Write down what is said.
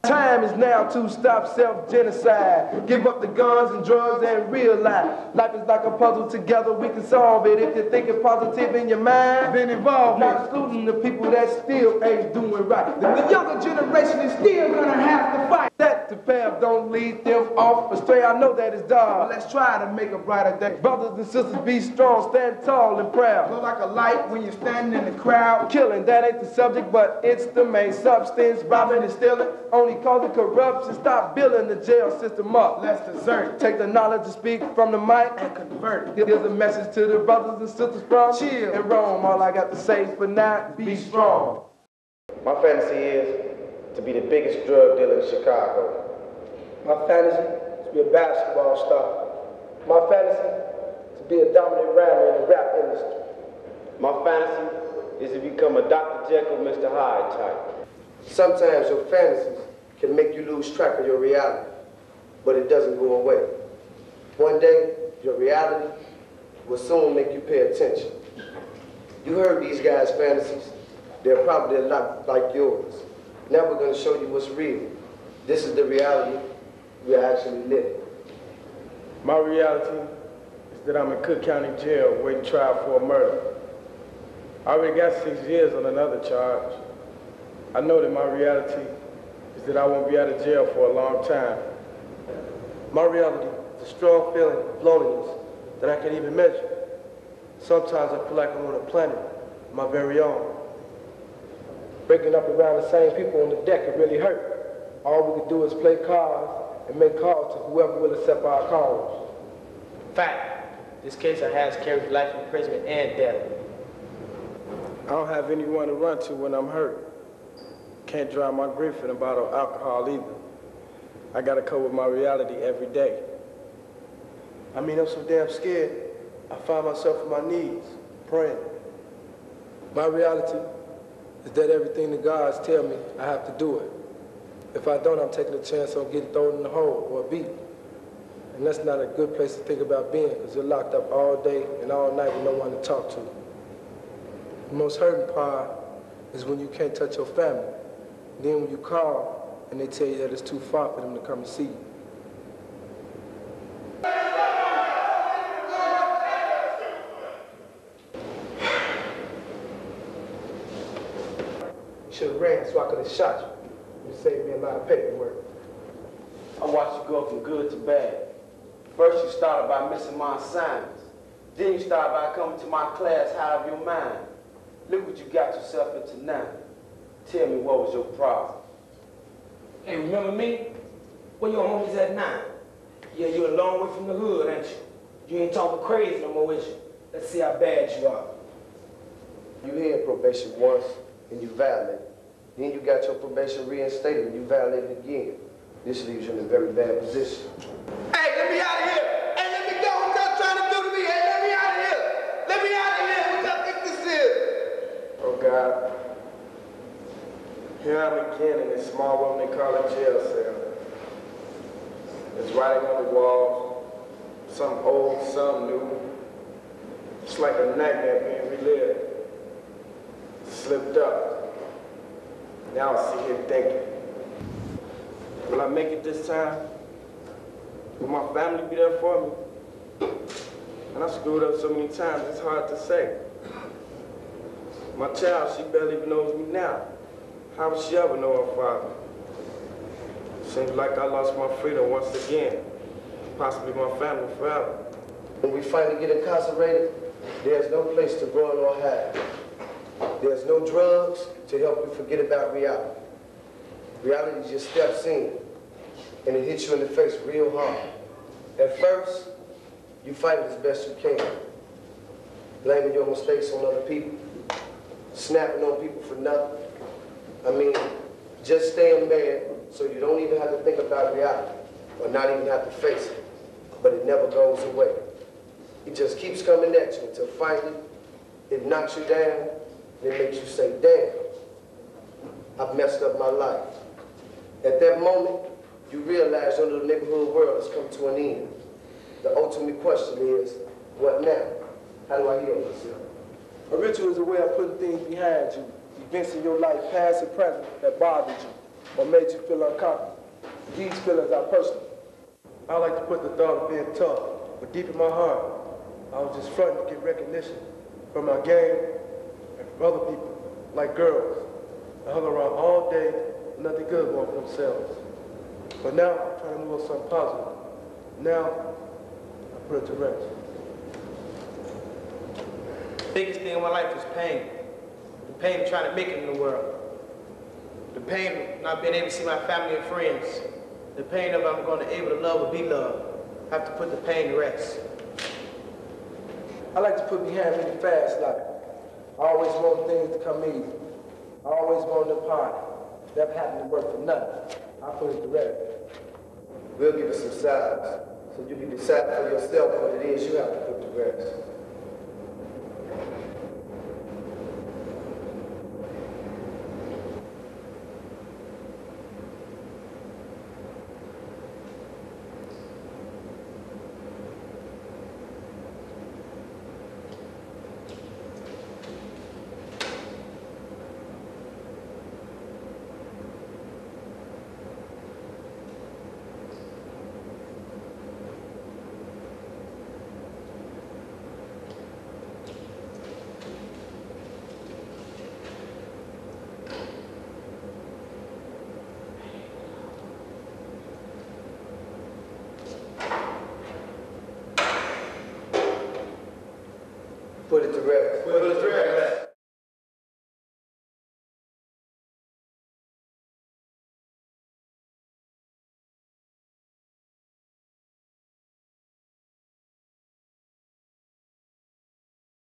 Time is now to stop self-genocide. Give up the guns and drugs and realize life is like a puzzle. Together we can solve it. If you're thinking positive in your mind, then involve not excluding the people that still ain't doing right. The younger generation is still gonna have to fight. That the path don't lead them off astray. I know that it's dark, but let's try to make a brighter day. Brothers and sisters, be strong, stand tall and proud. Glow like a light when you're standing in the crowd. Killing, that ain't the subject, but it's the main substance. Robbing and stealing, only causing corruption. Stop building the jail system up. Let's desert. Take the knowledge to speak from the mic and convert. Here's a message to the brothers and sisters from Chill and Rome. All I got to say for now, be strong. My fantasy is to be the biggest drug dealer in Chicago. My fantasy is to be a basketball star. My fantasy is to be a dominant rapper in the rap industry. My fantasy is to become a Dr. Jekyll, Mr. Hyde type. Sometimes your fantasies can make you lose track of your reality, but it doesn't go away. One day, your reality will soon make you pay attention. You heard these guys' fantasies. They're probably a lot like yours. Now we're going to show you what's real. This is the reality we're actually living. My reality is that I'm in Cook County Jail waiting trial for a murder. I already got 6 years on another charge. I know that my reality is that I won't be out of jail for a long time. My reality is a strong feeling of loneliness that I can't even measure. Sometimes I feel like I'm on a planet of my very own. Breaking up around the same people on the deck, it really hurt. All we could do is play cards and make calls to whoever will accept our calls. Fact, this case has carried life imprisonment and death. I don't have anyone to run to when I'm hurt. Can't drown my grief in a bottle of alcohol either. I gotta cope with my reality every day. I mean, I'm so damn scared, I find myself on my knees, praying. My reality is that everything the gods tell me, I have to do it. If I don't, I'm taking a chance on getting thrown in the hole or beat. And that's not a good place to think about being, because you're locked up all day and all night with no one to talk to. The most hurting part is when you can't touch your family. Then when you call and they tell you that it's too far for them to come and see you. Should have ran so I could have shot you. You saved me a lot of paperwork. I watched you go from good to bad. First you started by missing my assignments. Then you started by coming to my class out of your mind. Look what you got yourself into now. Tell me, what was your problem? Hey, remember me? Where your homies at now? Yeah, you're a long way from the hood, ain't you? You ain't talking crazy no more, is you? Let's see how bad you are. You had probation once and you violated. Then you got your probation reinstated and you violated again. This leaves you in a very bad position. Hey, let me out of here! Hey, let me go! What y'all trying to do to me? Hey, let me out of here! Let me out of here! What y'all think this is? Oh God. Here I'm again in this small room they call a jail cell. There's writing on the walls, some old, some new. It's like a nightmare being relived. Slipped up. Now I sit here thinking, will I make it this time? Will my family be there for me? And I screwed up so many times, it's hard to say. My child, she barely even knows me now. How would she ever know her father? Seems like I lost my freedom once again, possibly my family forever. When we finally get incarcerated, there's no place to run or hide. There's no drugs to help you forget about reality. Reality just steps in, and it hits you in the face real hard. At first, you fight it as best you can, blaming your mistakes on other people, snapping on people for nothing. I mean, just staying mad so you don't even have to think about reality, or not even have to face it. But it never goes away. It just keeps coming at you until finally it knocks you down, and it makes you say, damn, I've messed up my life. At that moment, you realize your little neighborhood world has come to an end. The ultimate question is, what now? How do I heal myself? A ritual is a way of putting things behind you, events in your life, past and present, that bothered you. or made you feel uncomfortable? These feelings are personal. I like to put the thought of being tough, but deep in my heart, I was just fronting to get recognition from my gang and from other people, like girls. I hung around all day, nothing good going for themselves. But now, I'm trying to move on something positive. Now, I put it to rest. The biggest thing in my life is pain. The pain of trying to make it in the world. The pain of not being able to see my family and friends. The pain of I'm going to able to love or be loved. I have to put the pain to rest. I like to put behind me the fast life. I always want things to come easy. I always wanted to party. Never happened to work for nothing. I put it to rest. We'll give you some signs so you can decide for yourself what it is you have to put to rest. Put it to rest. Put it to rest.